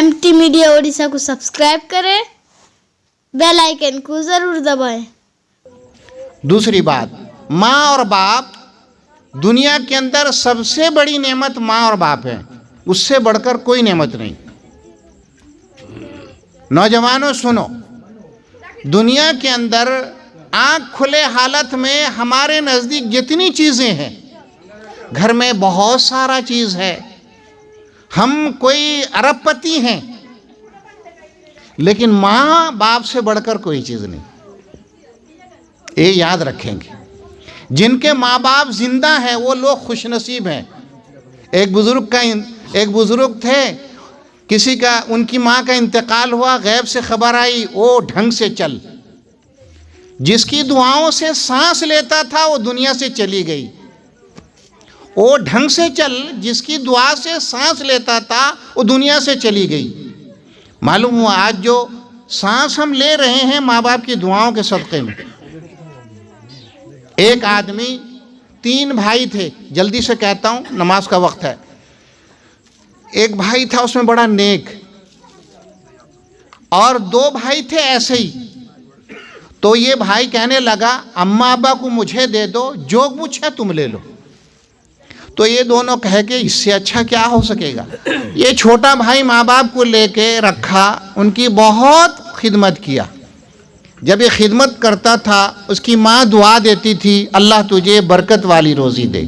MT media Odisha को subscribe करें, bell icon को ज़रूर दबाएं। दूसरी बात, माँ और बाप दुनिया के अंदर सबसे बड़ी नेमत माँ और बाप है, उससे बढ़कर कोई नेमत नहीं। नौजवानों सुनो, दुनिया के अंदर आँख खुले हालत में हमारे नज़दीक जितनी चीज़ें हैं, घर में बहुत सारा चीज़ है, हम कोई अरबपति हैं, लेकिन माँ बाप से बढ़कर कोई चीज़ नहीं। ये याद रखेंगे। जिनके माँ बाप जिंदा हैं वो लोग खुशनसीब हैं। एक बुजुर्ग थे, किसी का उनकी माँ का इंतकाल हुआ, गैब से खबर आई, वो ढंग से चल। जिसकी दुआओं से सांस लेता था वो दुनिया से चली गई। वो ढंग से चल, जिसकी दुआ से सांस लेता था वो दुनिया से चली गई। मालूम हुआ आज जो सांस हम ले रहे हैं माँ बाप की दुआओं के सदक़े में। एक आदमी, 3 भाई थे, जल्दी से कहता हूँ नमाज का वक्त है। एक भाई था उसमें बड़ा नेक, और 2 भाई थे ऐसे ही। तो ये भाई कहने लगा, अम्मा अब्बा को मुझे दे दो, जो कुछ है तुम ले लो। तो ये दोनों कह के इससे अच्छा क्या हो सकेगा। ये छोटा भाई माँ बाप को लेके रखा, उनकी बहुत खिदमत किया। जब ये खिदमत करता था उसकी माँ दुआ देती थी, अल्लाह तुझे बरकत वाली रोज़ी दे।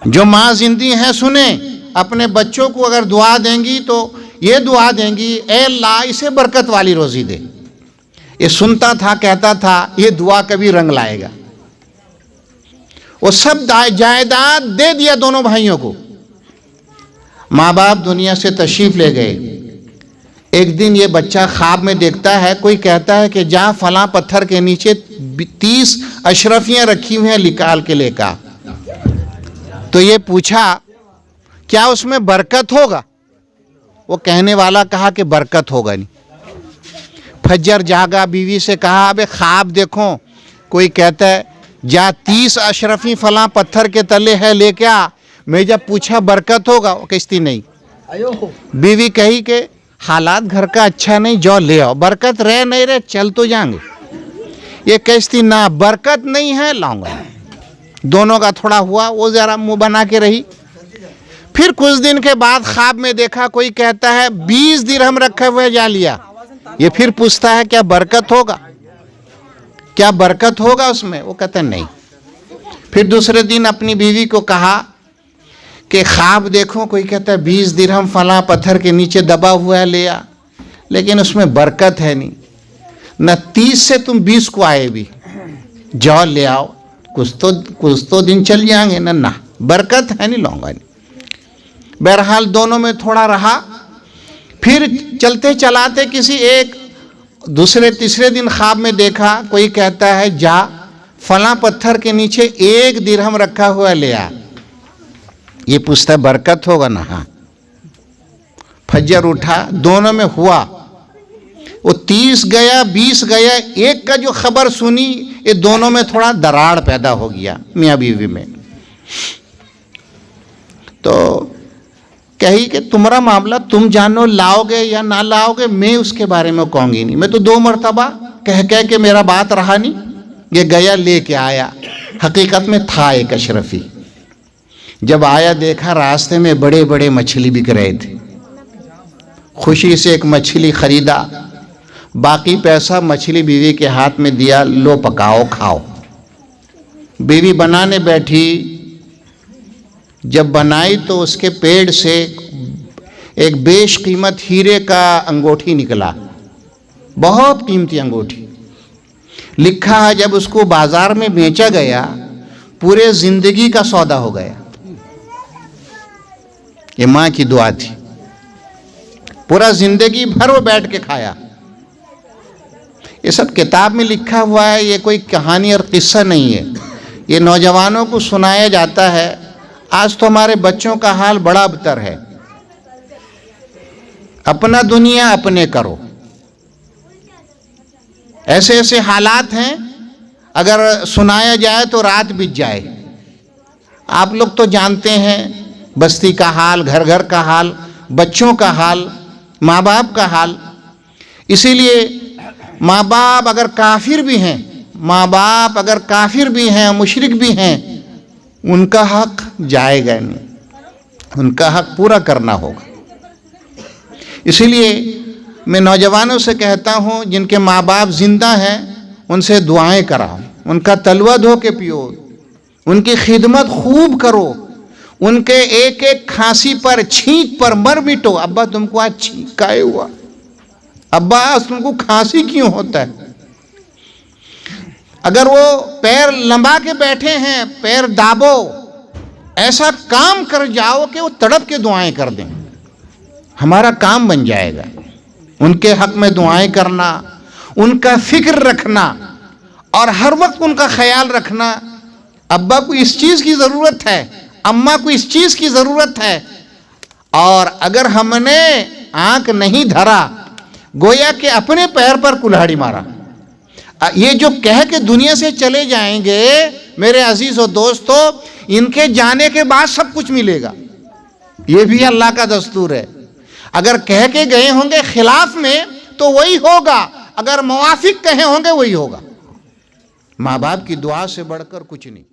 जो माँ जिंदी है सुने, अपने बच्चों को अगर दुआ देंगी तो ये दुआ देंगी, ए अल्लाह इसे बरकत वाली रोज़ी दे। ये सुनता था, कहता था ये दुआ कभी रंग लाएगा। वो सब जायदाद दे दिया दोनों भाइयों को। माँ बाप दुनिया से तशरीफ ले गए। एक दिन ये बच्चा ख्वाब में देखता है, कोई कहता है कि जा फलां पत्थर के नीचे 30 अशरफियाँ रखी हुई हैं, निकाल के लेकर। तो ये पूछा क्या उसमें बरकत होगा। वो कहने वाला कहा कि बरकत होगा नहीं। फज्जर जागा, बीवी से कहा अबे ख्वाब देखो। कोई कहता है जा 30 अशरफी फलां पत्थर के तले है लेके आ। मैं जब पूछा बरकत होगा, वो कहती नहीं। बीवी कही कि हालात घर का अच्छा नहीं, जो ले आओ, बरकत रह नहीं रहे चल तो जाएंगे। ये कहती ना बरकत नहीं है, लाऊंगा। दोनों का थोड़ा हुआ, वो जरा मुंह बना के रही। फिर कुछ दिन के बाद ख्वाब में देखा, कोई कहता है 20 दिरहम रखे हुए जा लिया। ये फिर पूछता है क्या बरकत होगा, क्या बरकत होगा उसमें। वो कहता नहीं। फिर दूसरे दिन अपनी बीवी को कहा कि ख्वाब देखो, कोई कहता है 20 दिरहम फला पत्थर के नीचे दबा हुआ है, ले आ, लेकिन उसमें बरकत है नहीं। न 30 से तुम 20 को आए भी, जाओ ले आओ, कुछ तो दिन चल जाएंगे ना बरकत है नहीं, लूँगा नहीं। बहरहाल दोनों में थोड़ा रहा। फिर चलते चलाते किसी एक दूसरे तीसरे दिन ख्वाब में देखा, कोई कहता है जा फला पत्थर के नीचे 1 दिरहम रखा हुआ ले आ। ये पूछता है बरकत होगा ना। हाँ। फज्जर उठा, दोनों में हुआ। वो 30 गया, 20 गया, एक का जो खबर सुनी, ये दोनों में थोड़ा दरार पैदा हो गया मियाँ बीवी में। तो कही कि तुम्हारा मामला तुम जानो, लाओगे या ना लाओगे, मैं उसके बारे में कहूँगी नहीं। मैं तो 2 मरतबा कह के मेरा बात रहा नहीं। ये गया लेके आया, हकीकत में था एक अशरफी। जब आया देखा रास्ते में बड़े बड़े मछली बिक रहे थे। खुशी से एक मछली खरीदा, बाकी पैसा मछली बीवी के हाथ में दिया, लो पकाओ खाओ। बीवी बनाने बैठी। जब बनाई तो उसके पेड़ से एक बेशकीमत हीरे का अंगूठी निकला, बहुत कीमती अंगूठी। लिखा है जब उसको बाजार में बेचा गया पूरे जिंदगी का सौदा हो गया। ये माँ की दुआ थी। पूरा जिंदगी भर वो बैठ के खाया। ये सब किताब में लिखा हुआ है, ये कोई कहानी और किस्सा नहीं है। ये नौजवानों को सुनाया जाता है। आज तो हमारे बच्चों का हाल बड़ा अबतर है। अपना दुनिया अपने करो, ऐसे ऐसे हालात हैं, अगर सुनाया जाए तो रात बीत जाए। आप लोग तो जानते हैं बस्ती का हाल, घर घर का हाल, बच्चों का हाल, माँ बाप का हाल। इसीलिए माँ बाप अगर काफिर भी हैं, माँ बाप अगर काफिर भी हैं, मुशरिक भी हैं, उनका हक जाएगा नहीं, उनका हक पूरा करना होगा। इसीलिए मैं नौजवानों से कहता हूँ, जिनके माँ बाप जिंदा हैं उनसे दुआएं कराओ, उनका तलवा धो के पियो, उनकी खिदमत खूब करो, उनके एक एक खांसी पर, छींक पर मर मिटो। अब्बा तुमको आज छींकाए हुआ, अब्बा आज तुमको खांसी क्यों होता है? अगर वो पैर लंबा के बैठे हैं, पैर दाबो, ऐसा काम कर जाओ कि वो तड़प के दुआएं कर दें, हमारा काम बन जाएगा। उनके हक में दुआएं करना, उनका फिक्र रखना और हर वक्त उनका ख्याल रखना। अब्बा को इस चीज़ की ज़रूरत है, अम्मा को इस चीज़ की ज़रूरत है, और अगर हमने आंख नहीं धरा, गोया के अपने पैर पर कुल्हाड़ी मारा। ये जो कह के दुनिया से चले जाएंगे मेरे अजीज और दोस्तों, इनके जाने के बाद सब कुछ मिलेगा, ये भी अल्लाह का दस्तूर है। अगर कह के गए होंगे खिलाफ में तो वही होगा, अगर मुवाफिक कहे होंगे वही होगा। माँ बाप की दुआ से बढ़कर कुछ नहीं।